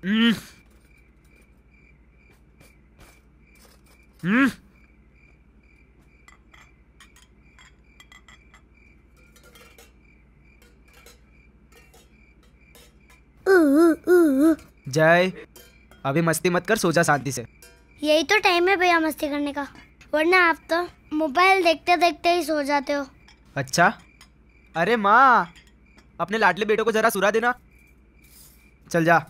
हम्म, हम्म। जय, अभी मस्ती मत कर, सो जा शांति से। यही तो टाइम है भैया मस्ती करने का, वरना आप तो मोबाइल देखते देखते ही सो जाते हो। अच्छा, अरे माँ, अपने लाडले बेटो को जरा सुला देना। चल जा।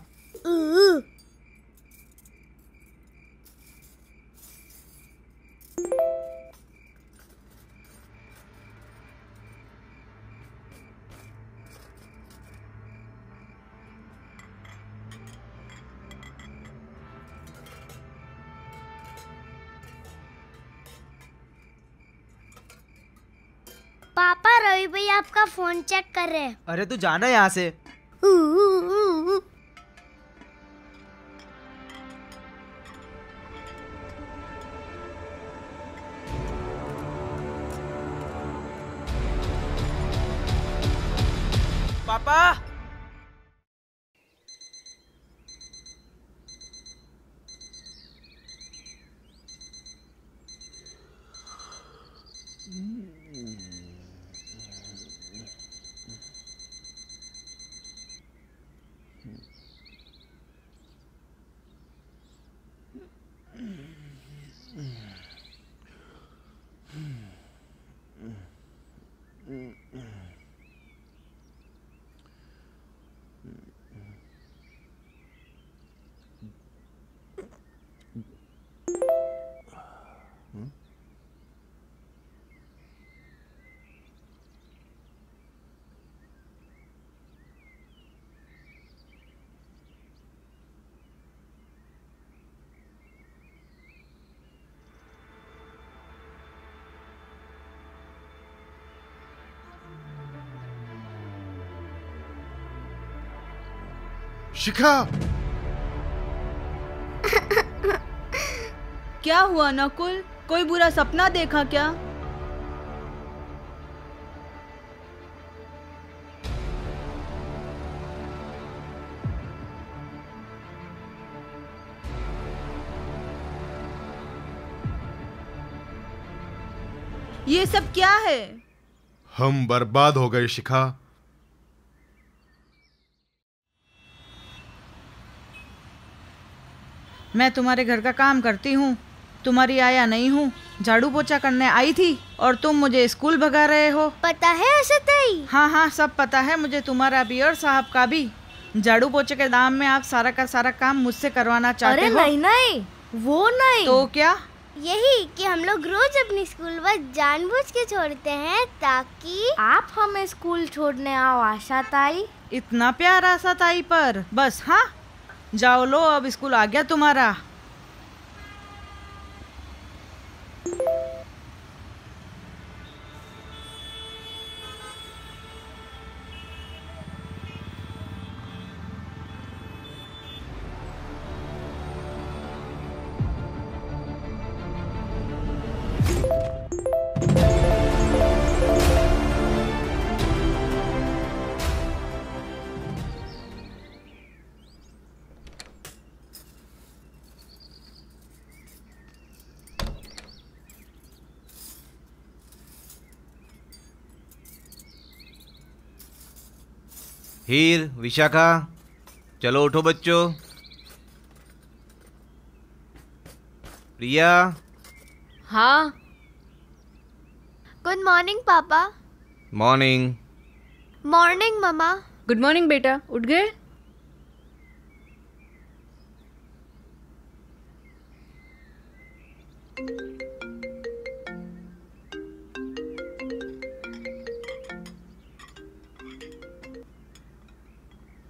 पापा, रवि भैया आपका फोन चेक कर रहे हैं। अरे तू जाना यहाँ से। पापा। शिखा, क्या हुआ नकुल? कोई बुरा सपना देखा क्या? ये सब क्या है? हम बर्बाद हो गए शिखा। मैं तुम्हारे घर का काम करती हूँ, तुम्हारी आया नहीं हूँ, झाड़ू पोछा करने आई थी और तुम मुझे स्कूल भगा रहे हो। पता है ऐसे ताई? हाँ, सब पता है मुझे, तुम्हारा भी और साहब का भी। झाड़ू पोछे के दाम में आप सारा का सारा काम मुझसे करवाना चाहते हो? अरे नहीं, वो नहीं। तो क्या? यही कि हम लोग रोज अपनी स्कूल बस जानबूझ के छोड़ते हैं ताकि आप हमें स्कूल छोड़ने आओ आशा ताई। इतना प्यार आशा ताई पर? बस हाँ, जाओ लो, अब स्कूल आ गया तुम्हारा। हीर, विशाखा, चलो उठो बच्चों। प्रिया। हाँ। गुड मॉर्निंग पापा। मॉर्निंग। मॉर्निंग मम्मा। गुड मॉर्निंग बेटा, उठ गए?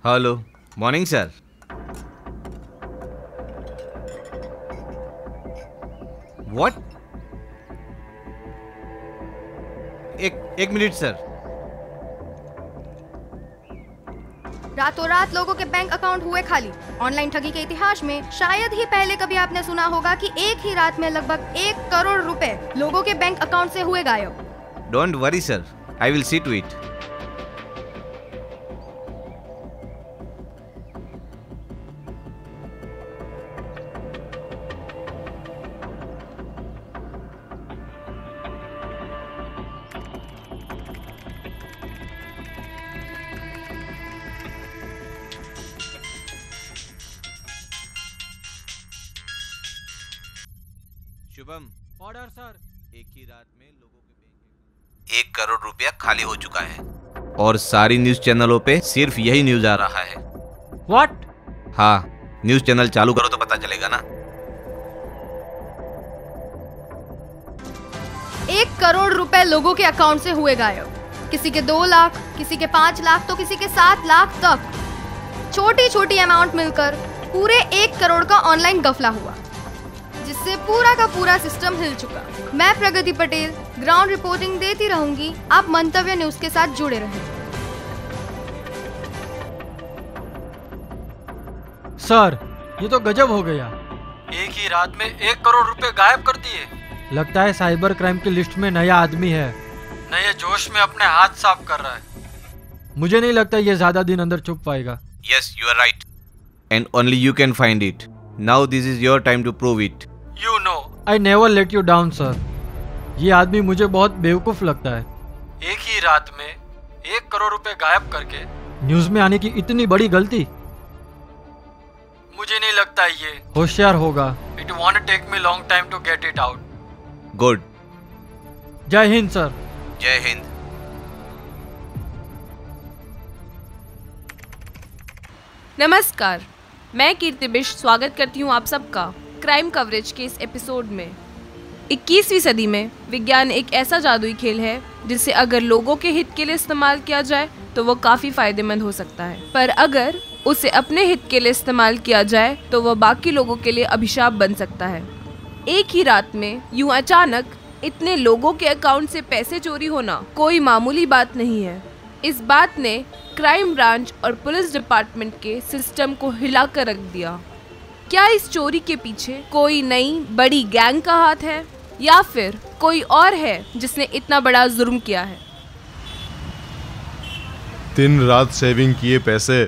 Hello, morning sir. व्हाट? एक मिनट सर। रातों रात लोगों के बैंक अकाउंट हुए खाली। ऑनलाइन ठगी के इतिहास में शायद ही पहले कभी आपने सुना होगा कि एक ही रात में लगभग 1 करोड़ रुपए लोगों के बैंक अकाउंट से हुए गायब। Don't worry sir, I will see to it. Shubham, order sir. एक ही रात में लोगों के बैंक 1 करोड़ रुपया खाली हो चुका है और सारी न्यूज चैनलों पे सिर्फ यही न्यूज आ रहा है। व्हाट? हाँ, न्यूज चैनल चालू करो तो पता चलेगा ना। 1 करोड़ रुपए लोगों के अकाउंट से हुए गायब। किसी के 2 लाख, किसी के 5 लाख तो किसी के 7 लाख तक। छोटी छोटी अमाउंट मिलकर पूरे 1 करोड़ का ऑनलाइन गफला हुआ, जिससे पूरा का पूरा सिस्टम हिल चुका। मैं प्रगति पटेल ग्राउंड रिपोर्टिंग देती रहूंगी। आप मंतव्य न्यूज के साथ जुड़े रहें। सर, ये तो गजब हो गया। एक ही रात में 1 करोड़ रुपए गायब कर दिए। लगता है साइबर क्राइम की लिस्ट में नया आदमी है, नए जोश में अपने हाथ साफ कर रहा है। मुझे नहीं लगता ये ज्यादा दिन अंदर छुप पाएगा। Yes, you are right. And only you can find it. Now this is your time to prove it. You know, I never let you down, sir. ये आदमी मुझे बहुत बेवकूफ लगता है। एक ही रात में 1 करोड़ रुपए गायब करके न्यूज में आने की इतनी बड़ी गलती। मुझे नहीं लगता ये होशियार होगा। It won't take me long time to get it out. Good. जय हिंद सर। जय हिंद। नमस्कार, मैं कीर्ति बिष्ट स्वागत करती हूँ आप सबका क्राइम कवरेज के इस एपिसोड में। 21वीं सदी में विज्ञान एक ऐसा जादुई खेल है जिसे अगर लोगों के हित के लिए इस्तेमाल किया जाए तो वो काफ़ी फायदेमंद हो सकता है, पर अगर उसे अपने हित के लिए इस्तेमाल किया जाए तो वह बाकी लोगों के लिए अभिशाप बन सकता है। एक ही रात में यूं अचानक इतने लोगों के अकाउंट से पैसे चोरी होना कोई मामूली बात नहीं है। इस बात ने क्राइम ब्रांच और पुलिस डिपार्टमेंट के सिस्टम को हिलाकर रख दिया। क्या इस चोरी के पीछे कोई नई बड़ी गैंग का हाथ है या फिर कोई और है जिसने इतना बड़ा जुर्म किया है? दिन रात सेविंग किए पैसे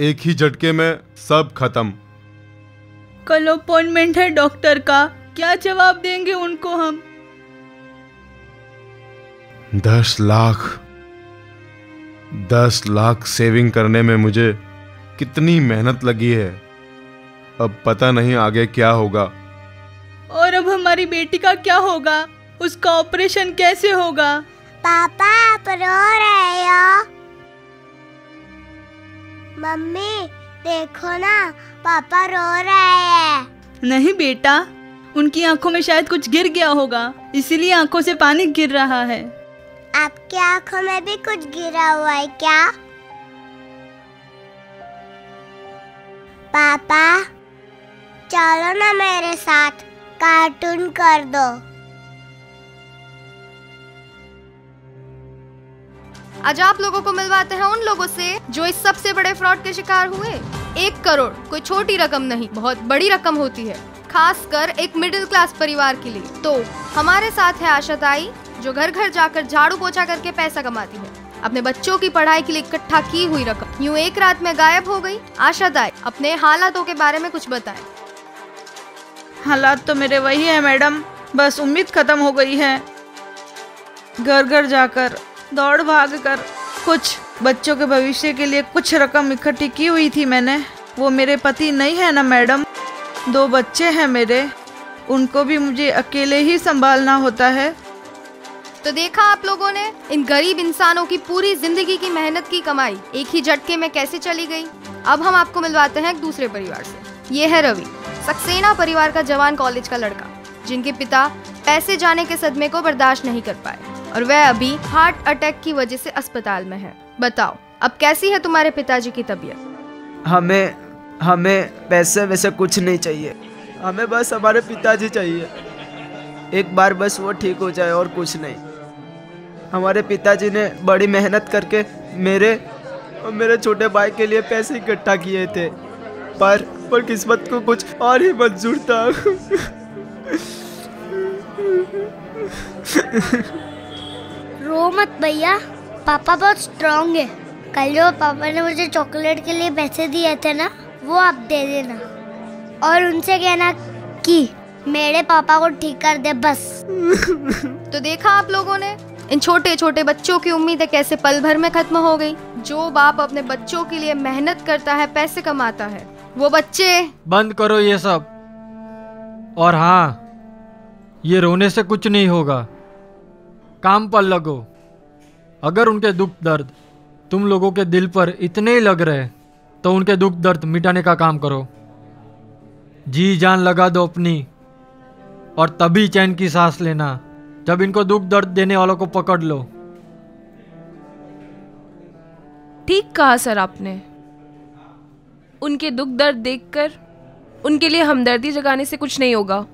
एक ही झटके में सब खत्म। कल अपॉइंटमेंट है डॉक्टर का, क्या जवाब देंगे उनको हम? 10 लाख सेविंग करने में मुझे कितनी मेहनत लगी है। अब पता नहीं आगे क्या होगा। और अब हमारी बेटी का क्या होगा? उसका ऑपरेशन कैसे होगा? पापा आप रो रहे हो? मम्मी देखो ना, पापा रो रहे हैं। नहीं बेटा, उनकी आंखों में शायद कुछ गिर गया होगा, इसीलिए आंखों से पानी गिर रहा है। आपकी आंखों में भी कुछ गिरा हुआ है क्या? पापा चलो ना मेरे साथ, कार्टून कर दो। आज आप लोगों को मिलवाते हैं उन लोगों से जो इस सबसे बड़े फ्रॉड के शिकार हुए। 1 करोड़ कोई छोटी रकम नहीं, बहुत बड़ी रकम होती है, खासकर एक मिडिल क्लास परिवार के लिए। तो हमारे साथ है आशा ताई, जो घर घर जाकर झाड़ू पोछा करके पैसा कमाती है। अपने बच्चों की पढ़ाई के लिए इकट्ठा की हुई रकम यूं एक रात में गायब हो गई। आशा ताई अपने हालातों के बारे में कुछ बताएं। हालात तो मेरे वही है मैडम, बस उम्मीद खत्म हो गई है। घर घर जाकर दौड़ भाग कर कुछ बच्चों के भविष्य के लिए कुछ रकम इकट्ठी की हुई थी मैंने। वो मेरे पति नहीं है ना मैडम, 2 बच्चे हैं मेरे, उनको भी मुझे अकेले ही संभालना होता है। तो देखा आप लोगों ने, इन गरीब इंसानों की पूरी जिंदगी की मेहनत की कमाई एक ही झटके में कैसे चली गई। अब हम आपको मिलवाते हैं एक दूसरे परिवार से। ये है रवि, सक्सेना परिवार का जवान कॉलेज का लड़का, जिनके पिता पैसे जाने के सदमे को बर्दाश्त नहीं कर पाए और वह अभी हार्ट अटैक की वजह से अस्पताल में है। बताओ अब कैसी है तुम्हारे पिताजी की तबीयत? हमें पैसे वैसे कुछ नहीं चाहिए, हमें बस हमारे पिताजी चाहिए। एक बार बस वो ठीक हो जाए और कुछ नहीं। हमारे पिताजी ने बड़ी मेहनत करके मेरे और मेरे छोटे भाई के लिए पैसे इकट्ठा किए थे, पर किस्मत को कुछ और ही मंजूर था। रो मत भैया, पापा बहुत स्ट्रांग है। कल जो पापा ने मुझे चॉकलेट के लिए पैसे दिए थे ना, वो आप दे देना और उनसे कहना कि मेरे पापा को ठीक कर दे बस। तो देखा आप लोगों ने, इन छोटे छोटे बच्चों की उम्मीदें कैसे पल भर में खत्म हो गई। जो बाप अपने बच्चों के लिए मेहनत करता है, पैसे कमाता है, वो बच्चे बंद करो ये सब। और हाँ, ये रोने से कुछ नहीं होगा, काम पर लगो। अगर उनके दुख दर्द तुम लोगों के दिल पर इतने ही लग रहे तो उनके दुख दर्द मिटाने का काम करो। जी जान लगा दो अपनी, और तभी चैन की सांस लेना जब इनको दुख दर्द देने वालों को पकड़ लो। ठीक कहा सर आपने। उनके दुख दर्द देखकर उनके लिए हमदर्दी जगाने से कुछ नहीं होगा।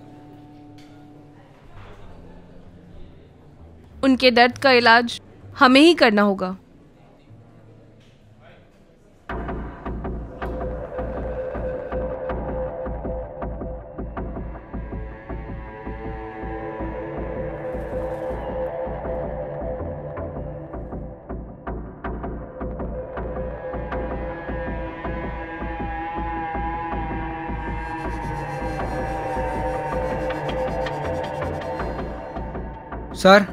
उनके दर्द का इलाज हमें ही करना होगा। सर,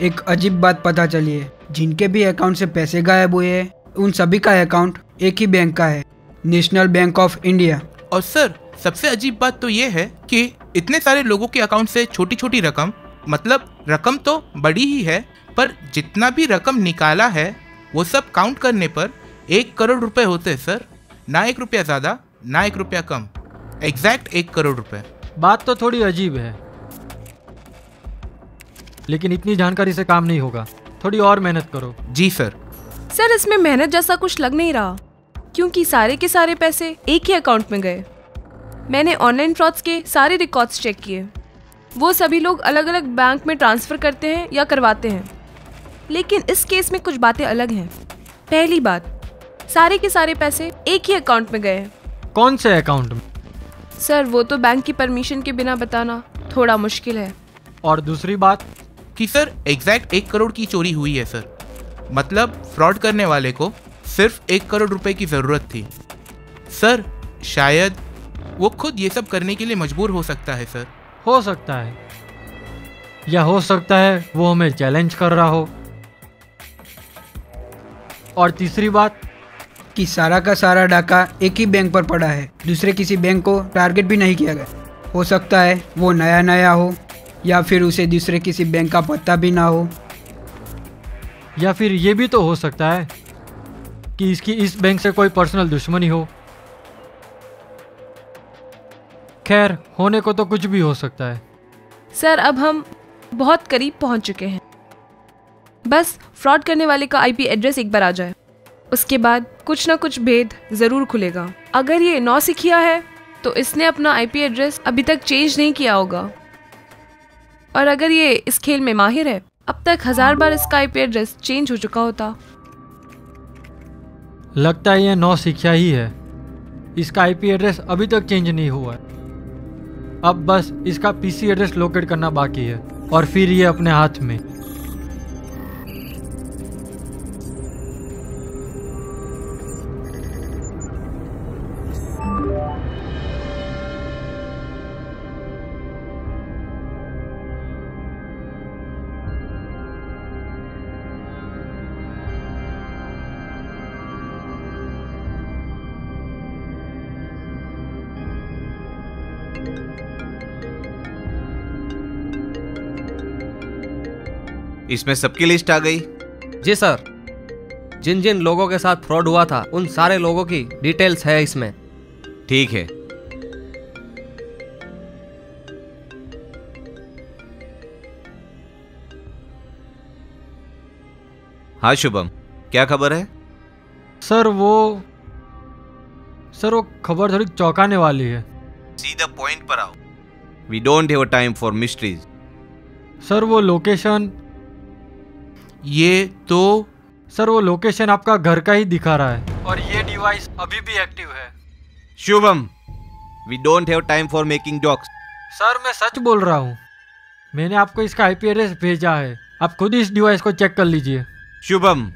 एक अजीब बात पता चली है। जिनके भी अकाउंट से पैसे गायब हुए हैं उन सभी का अकाउंट एक ही बैंक का है, नेशनल बैंक ऑफ इंडिया। और सर, सबसे अजीब बात तो ये है कि इतने सारे लोगों के अकाउंट से छोटी छोटी रकम, मतलब रकम तो बड़ी ही है, पर जितना भी रकम निकाला है वो सब काउंट करने पर 1 करोड़ रुपए होते हैं सर। ना 1 रुपया ज़्यादा, ना 1 रुपया कम, एग्जैक्ट 1 करोड़ रुपए। बात तो थोड़ी अजीब है, लेकिन इतनी जानकारी से काम नहीं होगा। थोड़ी और मेहनत करो। जी सर। सर, इसमें मेहनत जैसा कुछ लग नहीं रहा, क्योंकि सारे के सारे पैसे एक ही अकाउंट में गए। मैंने ऑनलाइन फ्रॉड्स के सारे रिकॉर्ड्स चेक किए। वो सभी लोग अलग अलग बैंक में ट्रांसफ़र करते हैं या करवाते हैं, लेकिन इस केस में कुछ बातें अलग हैं। पहली बात, सारे के सारे पैसे एक ही अकाउंट में गए हैं। कौन से अकाउंट में? सर, वो तो बैंक की परमिशन के बिना बताना थोड़ा मुश्किल है। और दूसरी बात कि सर एग्जैक्ट 1 करोड़ की चोरी हुई है सर। मतलब फ्रॉड करने वाले को सिर्फ 1 करोड़ रुपए की ज़रूरत थी। सर, शायद वो खुद ये सब करने के लिए मजबूर हो सकता है सर। हो सकता है, या हो सकता है वो हमें चैलेंज कर रहा हो। और तीसरी बात कि सारा का सारा डाका एक ही बैंक पर पड़ा है, दूसरे किसी बैंक को टारगेट भी नहीं किया गया। हो सकता है वो नया हो, या फिर उसे दूसरे किसी बैंक का पता भी ना हो, या फिर ये भी तो हो सकता है कि इसकी इस बैंक से कोई पर्सनल दुश्मनी हो। खैर, होने को तो कुछ भी हो सकता है। सर, अब हम बहुत करीब पहुंच चुके हैं। बस फ्रॉड करने वाले का आईपी एड्रेस एक बार आ जाए, उसके बाद कुछ ना कुछ भेद ज़रूर खुलेगा। अगर ये नौसिखिया है तो इसने अपना आईपी एड्रेस अभी तक चेंज नहीं किया होगा, और अगर ये इस खेल में माहिर है, अब तक 1000 बार इसका आईपी एड्रेस चेंज हो चुका होता। लगता है ये नौसिखिया ही है। इसका आईपी एड्रेस अभी तक चेंज नहीं हुआ है। अब बस इसका पीसी एड्रेस लोकेट करना बाकी है, और फिर ये अपने हाथ में। इसमें सबकी लिस्ट आ गई? जी सर, जिन जिन लोगों के साथ फ्रॉड हुआ था उन सारे लोगों की डिटेल्स है इसमें। ठीक है। हाँ शुभम, क्या खबर है? सर वो खबर थोड़ी चौंकाने वाली है। सीधा पॉइंट पर आओ। We don't have time for mysteries. Sir वो लोकेशन वो लोकेशन आपका घर का ही दिखा रहा है, और ये डिवाइस अभी भी एक्टिव है। Shubham, we don't have time for making jokes. Sir, मैं सच बोल रहा हूँ। मैंने आपको इसका आईपी एड्रेस भेजा है, आप खुद इस डिवाइस को चेक कर लीजिए। शुभम,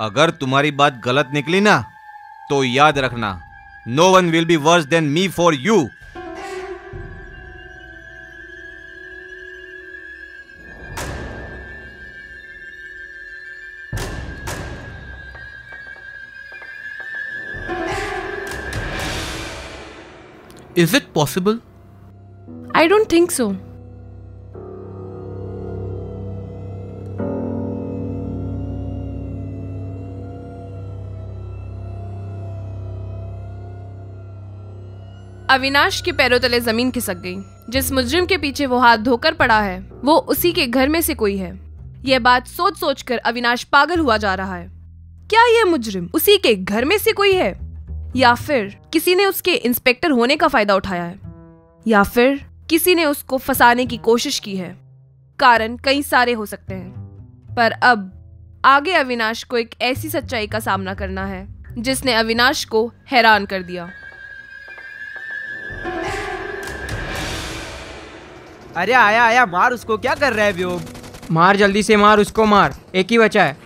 अगर तुम्हारी बात गलत निकली ना, तो याद रखना, no one will be worse than me for you. Is it possible? I don't think so. Avinash के पैरों तले जमीन खिसक गई। जिस मुजरिम के पीछे वो हाथ धोकर पड़ा है वो उसी के घर में से कोई है। यह बात सोच सोच कर अविनाश पागल हुआ जा रहा है। क्या यह मुजरिम उसी के घर में से कोई है, या फिर किसी ने उसके इंस्पेक्टर होने का फायदा उठाया है, या फिर किसी ने उसको फंसाने की कोशिश की है। कारण कई सारे हो सकते हैं, पर अब आगे अविनाश को एक ऐसी सच्चाई का सामना करना है जिसने अविनाश को हैरान कर दिया। अरे आया आया, मार उसको। क्या कर रहा है व्योम? मार, जल्दी से मार उसको, मार। एक ही बचा है।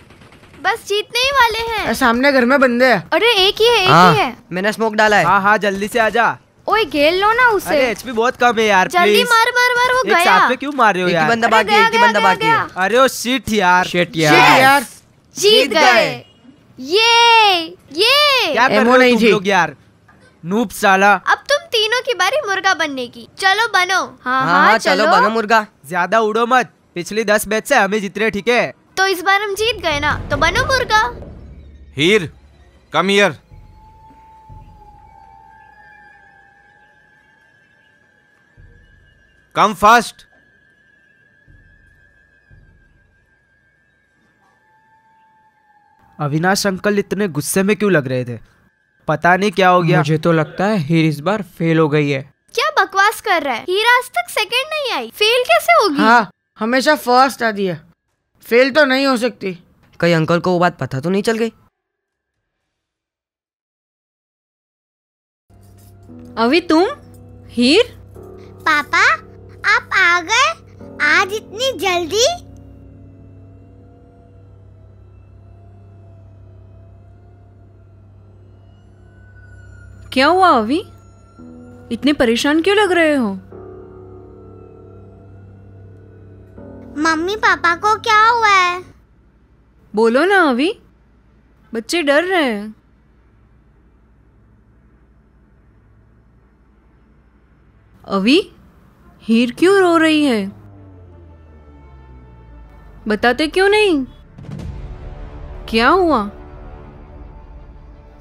बस जीतने ही वाले हैं। सामने घर में बंदे हैं। अरे एक ही है, एक ही है। मैंने स्मोक डाला है। हाँ हाँ, जल्दी से आजा। ओए घेर लो ना उसे। अरे एचपी बहुत कम है यार, जल्दी प्लीज। मार मार मार, वो एक गया। साथ पे क्यों मार रहे हो यार? एक ही बंदा बाकी है, एक ही बंदा बाकी है। अरे ओ शिट यार। शिट यार। जीत गए। ये क्या कर रहे हो तुम लोग यार? नूब साला। अब तुम तीनों की बारी मुर्गा बनने की। चलो बनो। हाँ चलो बनो मुर्गा। ज्यादा उड़ो मत, पिछली 10 मैच से हमें जीत रहे, ठीक है? तो इस बार हम जीत गए ना, तो बनो मुर्गा। Heer, come here. Come fast. Avinash uncle इतने गुस्से में क्यों लग रहे थे? पता नहीं क्या हो गया। मुझे तो लगता है हीर इस बार फेल हो गई है। क्या बकवास कर रहा है? हीरा आज तक सेकंड नहीं आई, फेल कैसे होगी? हाँ, हमेशा फर्स्ट आती है, फेल तो नहीं हो सकती। कहीं अंकल को वो बात पता तो नहीं चल गई? अभी तुम हीर? पापा आप आ गए आज इतनी जल्दी? क्या हुआ अभी? इतने परेशान क्यों लग रहे हो? मम्मी पापा को क्या हुआ है? बोलो ना अभी, बच्चे डर रहे हैं। अभी हीर क्यों रो रही है? बताते क्यों नहीं? क्या हुआ?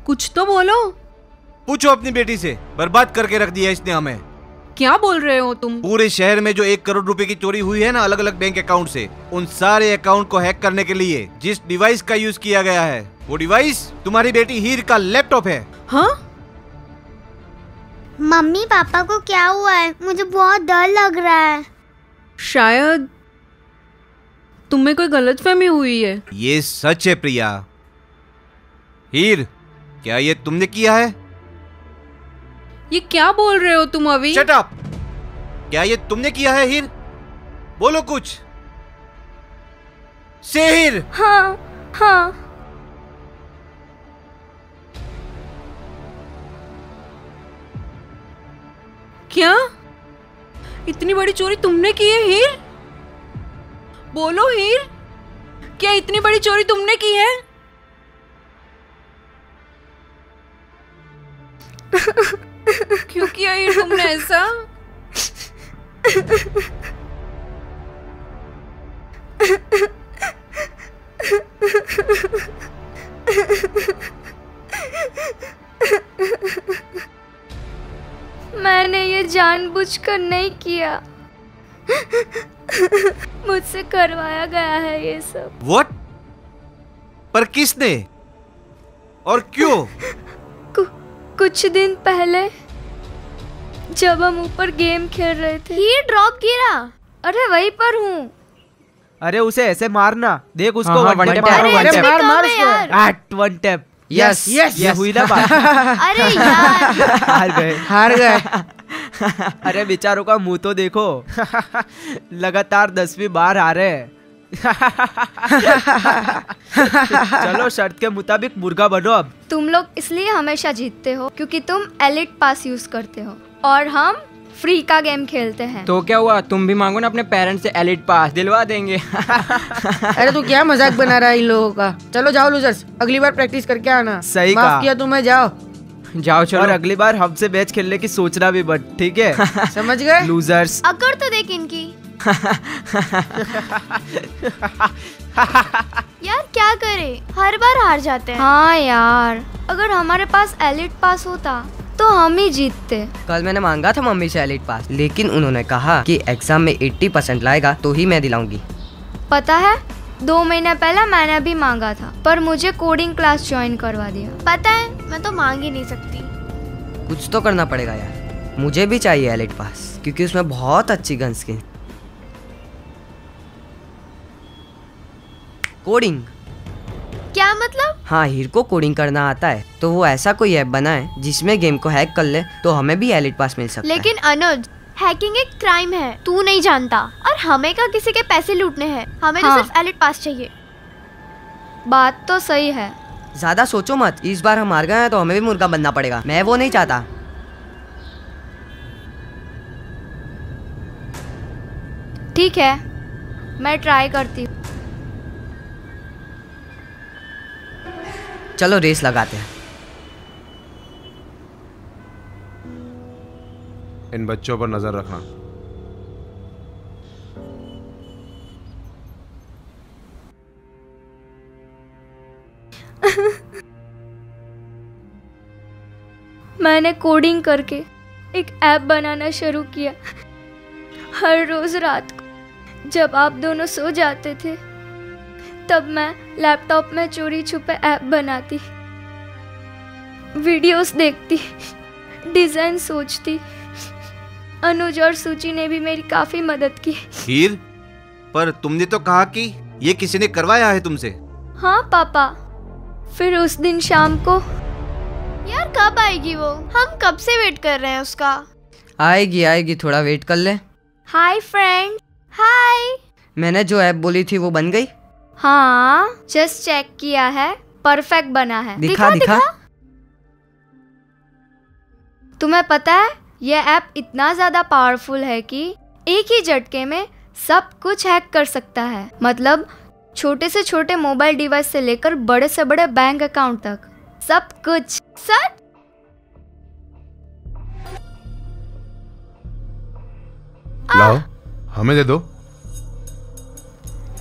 कुछ तो बोलो। पूछो अपनी बेटी से, बर्बाद करके रख दिया इसने हमें। क्या बोल रहे हो तुम? पूरे शहर में जो 1 करोड़ रुपए की चोरी हुई है ना अलग अलग बैंक अकाउंट से, उन सारे अकाउंट को हैक करने के लिए जिस डिवाइस का यूज किया गया है वो डिवाइस तुम्हारी बेटी हीर का लैपटॉप है। हाँ? मम्मी पापा को क्या हुआ है? मुझे बहुत डर लग रहा है। शायद तुम्हें कोई गलतफहमी हुई है। ये सच है प्रिया। हीर, क्या ये तुमने किया है? ये क्या बोल रहे हो तुम अभी? Shut up! क्या ये तुमने किया है हीर? बोलो कुछ। से हीर। हाँ हाँ। क्या इतनी बड़ी चोरी तुमने की है हीर? बोलो हीर, क्या इतनी बड़ी चोरी तुमने की है? क्यों किया हीर तुमने ऐसा? मैंने ये जानबूझकर नहीं किया। मुझसे करवाया गया है ये सब। What? पर किसने और क्यों? कुछ दिन पहले जब हम ऊपर गेम खेल रहे थे, हीर ड्रॉप गिरा। अरे वहीं पर हूँ। अरे उसे ऐसे मारना, देख उसको। हाँ, वन टैप मारो, वन टैप। मार उसको। 1 टैप। यस यस ये हुई ना बात। अरे यार हार गए। अरे बेचारों का मुंह तो देखो। लगातार 10वीं बार आ रहे हैं। चलो शर्त के मुताबिक मुर्गा बनो अब। तुम लोग इसलिए हमेशा जीतते हो क्योंकि तुम एलिट पास यूज करते हो और हम फ्री का गेम खेलते हैं। तो क्या हुआ, तुम भी मांगो ना अपने पेरेंट्स से, एलिट पास दिलवा देंगे। अरे तू क्या मजाक बना रहा है इन लोगों का? चलो जाओ लूजर्स, अगली बार प्रैक्टिस करके आना। सही माफ कहा। किया तुम्हें, जाओ जाओ चलो। और अगली बार हमसे मैच खेलने की सोचना भी बट, ठीक है? समझ गए लूजर्स। अकड़ तो देख इनकी। यार क्या करे, हर बार हार जाते हैं। हाँ यार, अगर हमारे पास एलिट पास होता तो हम ही जीतते। कल मैंने मांगा था मम्मी से एलिट पास, लेकिन उन्होंने कहा कि एग्जाम में 80% लाएगा तो ही मैं दिलाऊंगी। पता है 2 महीने पहले मैंने भी मांगा था, पर मुझे कोडिंग क्लास ज्वाइन करवा दिया। पता है मैं तो मांग ही नहीं सकती। कुछ तो करना पड़ेगा यार, मुझे भी चाहिए एलिट पास क्योंकि उसमें बहुत अच्छी गन स्किन। कोडिंग क्या मतलब? हाँ, हीर को कोडिंग करना आता है तो वो ऐसा कोई ऐप बनाए जिसमें गेम को हैक कर ले तो हमें भी एलिट पास मिल सकता है। लेकिन अनुज, हैकिंग एक क्राइम है, तू नहीं जानता। और हमें का किसी के पैसे लूटने हैं, हमें तो सिर्फ एलिट पास चाहिए। बात तो सही है। ज्यादा सोचो मत, इस बार हम हार गए हैं तो हमें भी मुर्गा बनना पड़ेगा। मैं वो नहीं चाहता। ठीक है, मैं ट्राई करती हूँ। चलो रेस लगाते हैं। इन बच्चों पर नजर रखना। मैंने कोडिंग करके एक ऐप बनाना शुरू किया। हर रोज रात को जब आप दोनों सो जाते थे तब मैं लैपटॉप में चोरी छुपे ऐप बनाती, वीडियोस देखती, डिजाइन सोचती। अनुज और सूची ने भी मेरी काफी मदद की। हीर, पर तुमने तो कहा कि ये किसी ने करवाया है तुमसे। हाँ पापा। फिर उस दिन शाम को। यार कब आएगी वो? हम कब से वेट कर रहे हैं उसका। आएगी आएगी, थोड़ा वेट कर ले। Hi friend. हाय। मैंने जो ऐप बोली थी वो बन गई? हाँ, जस्ट चेक किया है, परफेक्ट बना है। दिखा दिखा। तुम्हें पता है यह ऐप इतना ज्यादा पावरफुल है कि एक ही झटके में सब कुछ हैक कर सकता है। मतलब छोटे से छोटे मोबाइल डिवाइस से लेकर बड़े से बड़े बैंक अकाउंट तक, सब कुछ। सच? लाओ, हमें दे दो।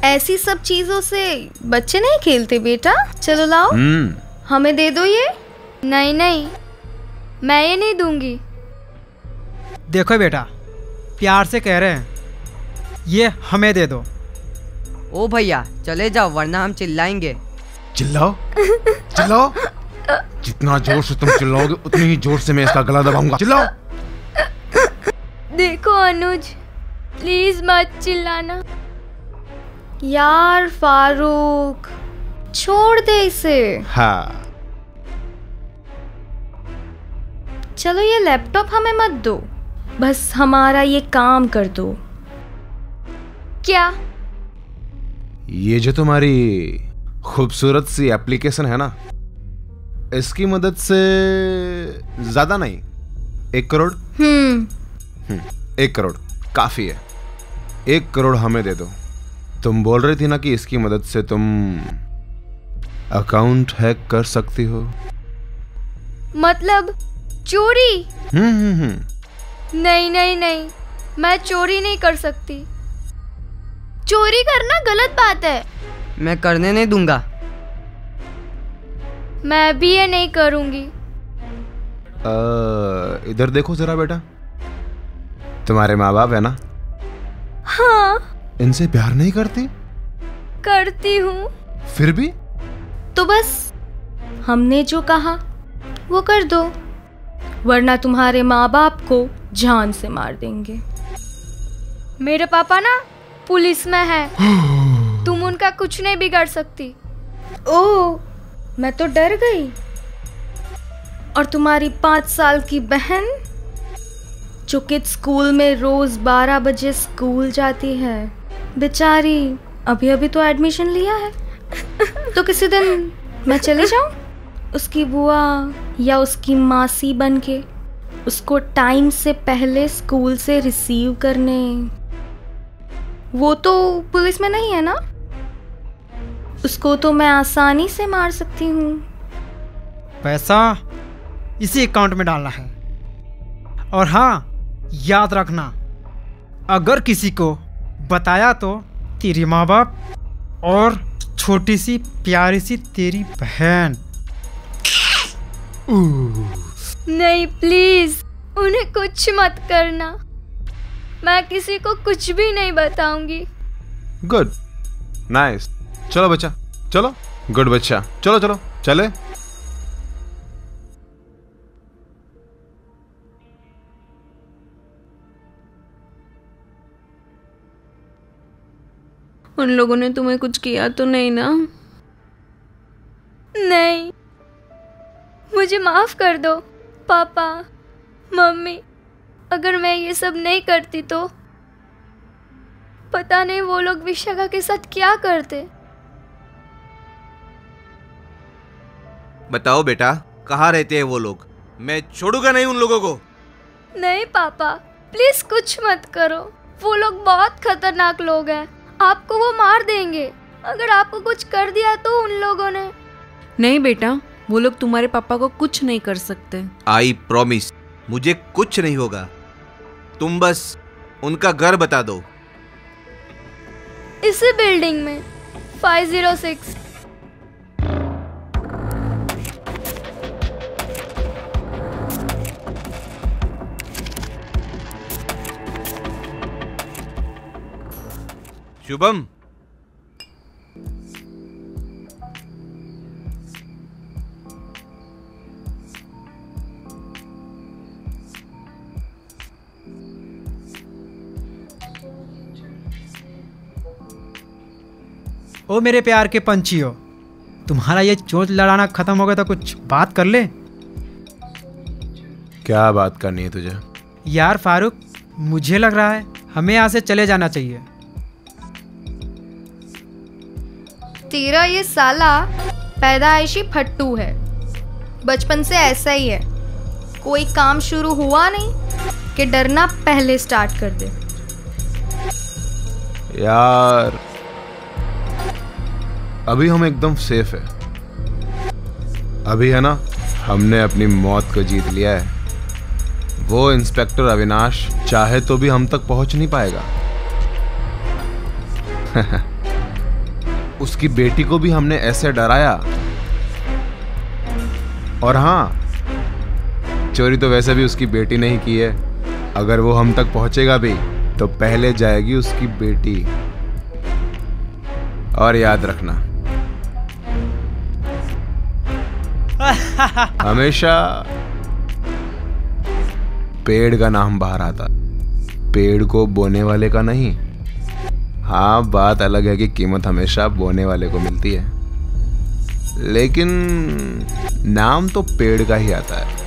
ऐसी सब चीजों से बच्चे नहीं खेलते बेटा। चलो लाओ, हमें दे दो ये। नहीं नहीं, मैं ये नहीं दूंगी। देखो बेटा, प्यार से कह रहे हैं, ये हमें दे दो। ओ भैया चले जाओ वरना हम चिल्लाएंगे। चिल्लाओ चिल्लाओ, जितना जोर से तुम चिल्लाओगे उतनी ही जोर से मैं इसका गला दबाऊंगा। चिल्लाओ। देखो अनुज, प्लीज मत चिल्लाना। यार फारूक, छोड़ दे इसे। हाँ। चलो ये लैपटॉप हमें मत दो, बस हमारा ये काम कर दो। क्या? ये जो तुम्हारी खूबसूरत सी एप्लीकेशन है ना, इसकी मदद से ज्यादा नहीं, 1 करोड़। 1 करोड़ काफी है। 1 करोड़ हमें दे दो। तुम बोल रही थी ना कि इसकी मदद से तुम अकाउंट हैक कर सकती हो। मतलब चोरी? नहीं नहीं नहीं, मैं चोरी नहीं कर सकती। चोरी करना गलत बात है। मैं करने नहीं दूंगा। मैं भी ये नहीं करूंगी। इधर देखो जरा बेटा, तुम्हारे माँ बाप है ना? हाँ। इनसे प्यार नहीं करती? करती हूँ। फिर भी? तो बस हमने जो कहा वो कर दो, वरना तुम्हारे माँ बाप को जान से मार देंगे। मेरे पापा ना पुलिस में है, तुम उनका कुछ नहीं बिगाड़ सकती। ओह, मैं तो डर गई। और तुम्हारी 5 साल की बहन जो किड्स स्कूल में रोज 12 बजे स्कूल जाती है, बेचारी अभी अभी तो एडमिशन लिया है। तो किसी दिन मैं चले जाऊं उसकी बुआ या उसकी मासी बनके उसको टाइम से पहले स्कूल से रिसीव करने। वो तो पुलिस में नहीं है ना, उसको तो मैं आसानी से मार सकती हूँ। पैसा इसी अकाउंट में डालना है। और हाँ, याद रखना, अगर किसी को बताया तो तेरी माँ बाप और छोटी सी प्यारी सी तेरी बहन। नहीं प्लीज, उन्हें कुछ मत करना। मैं किसी को कुछ भी नहीं बताऊंगी। Good, nice. चलो बच्चा, चलो। गुड बच्चा, चलो चलो चले। उन लोगों ने तुम्हें कुछ किया तो नहीं ना? नहीं, मुझे माफ कर दो पापा, मम्मी। अगर मैं ये सब नहीं करती तो पता नहीं वो लोग विशाखा के साथ क्या करते। बताओ बेटा, कहाँ रहते हैं वो लोग? मैं छोड़ूंगा नहीं उन लोगों को। नहीं पापा, प्लीज कुछ मत करो। वो लोग बहुत खतरनाक लोग हैं। आपको वो मार देंगे अगर आपको कुछ कर दिया तो उन लोगों ने। नहीं बेटा, वो लोग तुम्हारे पापा को कुछ नहीं कर सकते। आई प्रॉमिस, मुझे कुछ नहीं होगा। तुम बस उनका घर बता दो। इसी बिल्डिंग में 506। शुभम, ओ मेरे प्यार के पंछियों, तुम्हारा ये चोंच लड़ाना खत्म हो गया तो कुछ बात कर ले। क्या बात करनी है तुझे? यार फारूक, मुझे लग रहा है हमें यहाँ से चले जाना चाहिए। तेरा ये साला पैदाइशी फट्टू है। बचपन से ऐसा ही है। कोई काम शुरू हुआ नहीं कि डरना पहले स्टार्ट कर दे। यार अभी हम एकदम सेफ है। अभी है ना, हमने अपनी मौत को जीत लिया है। वो इंस्पेक्टर अविनाश चाहे तो भी हम तक पहुंच नहीं पाएगा। उसकी बेटी को भी हमने ऐसे डराया। और हाँ, चोरी तो वैसे भी उसकी बेटी नहीं की है। अगर वो हम तक पहुंचेगा भी तो पहले जाएगी उसकी बेटी। और याद रखना, हमेशा पेड़ का नाम बाहर आता, पेड़ को बोने वाले का नहीं। हाँ, बात अलग है कि कीमत हमेशा बोने वाले को मिलती है, लेकिन नाम तो पेड़ का ही आता है।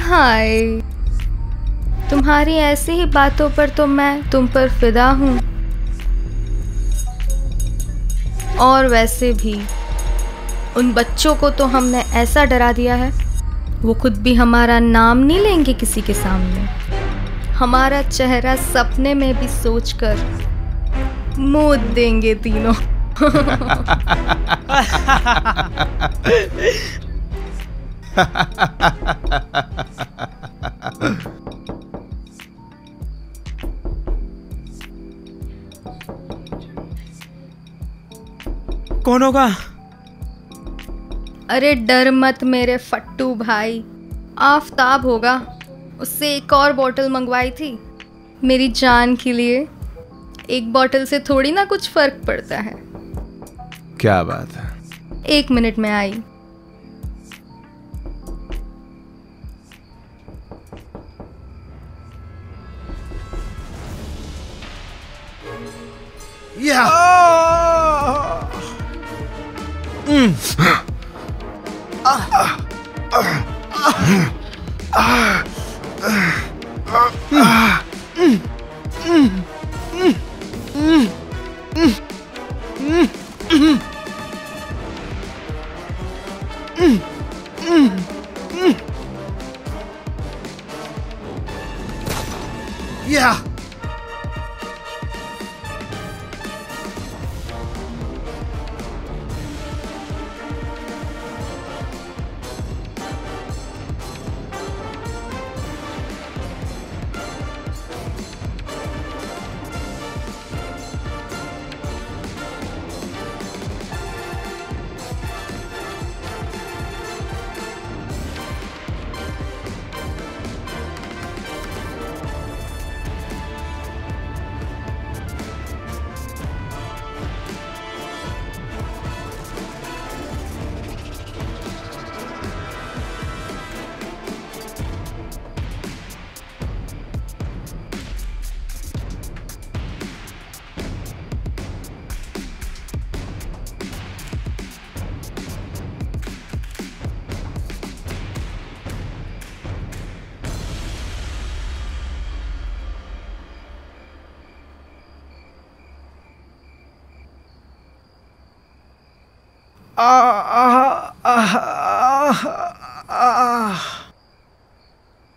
हाय, तुम्हारी ऐसी ही बातों पर तो मैं तुम पर फिदा हूँ। और वैसे भी उन बच्चों को तो हमने ऐसा डरा दिया है, वो खुद भी हमारा नाम नहीं लेंगे किसी के सामने। हमारा चेहरा सपने में भी सोचकर मूत देंगे तीनों। कौन होगा? अरे डर मत मेरे फट्टू भाई, आफताब होगा। उससे एक और बोतल मंगवाई थी मेरी जान के लिए। एक बोतल से थोड़ी ना कुछ फर्क पड़ता है। क्या बात है? 1 मिनट में आई।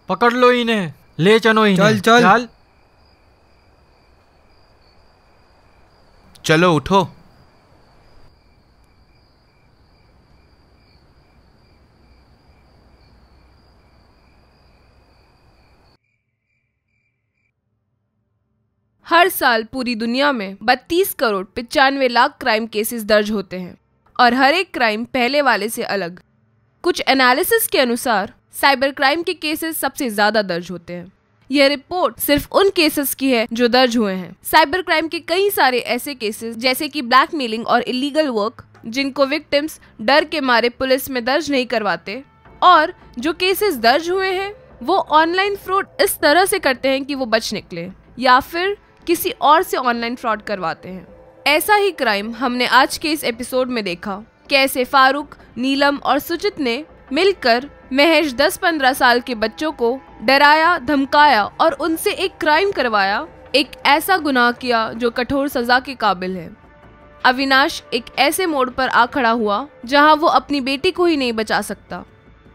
पकड़ लो इन्हें, ले चलो इन्हें। चल चल चलो उठो। हर साल पूरी दुनिया में 32 करोड़ 95 लाख क्राइम केसेस दर्ज होते हैं और हर एक क्राइम पहले वाले से अलग। कुछ एनालिसिस के अनुसार साइबर क्राइम के केसेस सबसे ज्यादा दर्ज होते हैं। यह रिपोर्ट सिर्फ उन केसेस की है जो दर्ज हुए हैं। साइबर क्राइम के कई सारे ऐसे केसेस जैसे कि ब्लैकमेलिंग और इलीगल वर्क जिनको विक्टिम्स डर के मारे पुलिस में दर्ज नहीं करवाते, और जो केसेस दर्ज हुए हैं वो ऑनलाइन फ्रॉड इस तरह से करते हैं कि वो बच निकले या फिर किसी और से ऑनलाइन फ्रॉड करवाते हैं। ऐसा ही क्राइम हमने आज के इस एपिसोड में देखा। कैसे फारूक, नीलम और सुचित ने मिलकर महज 10-15 साल के बच्चों को डराया, धमकाया और उनसे एक क्राइम करवाया, एक ऐसा गुनाह किया जो कठोर सजा के काबिल है। अविनाश एक ऐसे मोड़ पर आ खड़ा हुआ जहां वो अपनी बेटी को ही नहीं बचा सकता,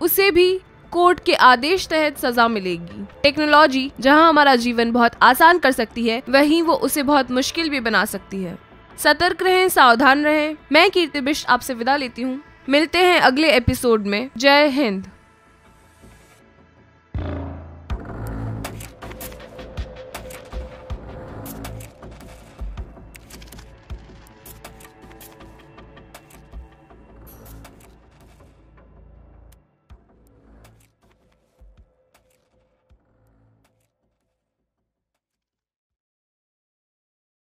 उसे भी कोर्ट के आदेश तहत सजा मिलेगी। टेक्नोलॉजी जहां हमारा जीवन बहुत आसान कर सकती है, वहीं वो उसे बहुत मुश्किल भी बना सकती है। सतर्क रहें, सावधान रहें। मैं कीर्ति बिष्ट आपसे विदा लेती हूँ। मिलते हैं अगले एपिसोड में। जय हिंद।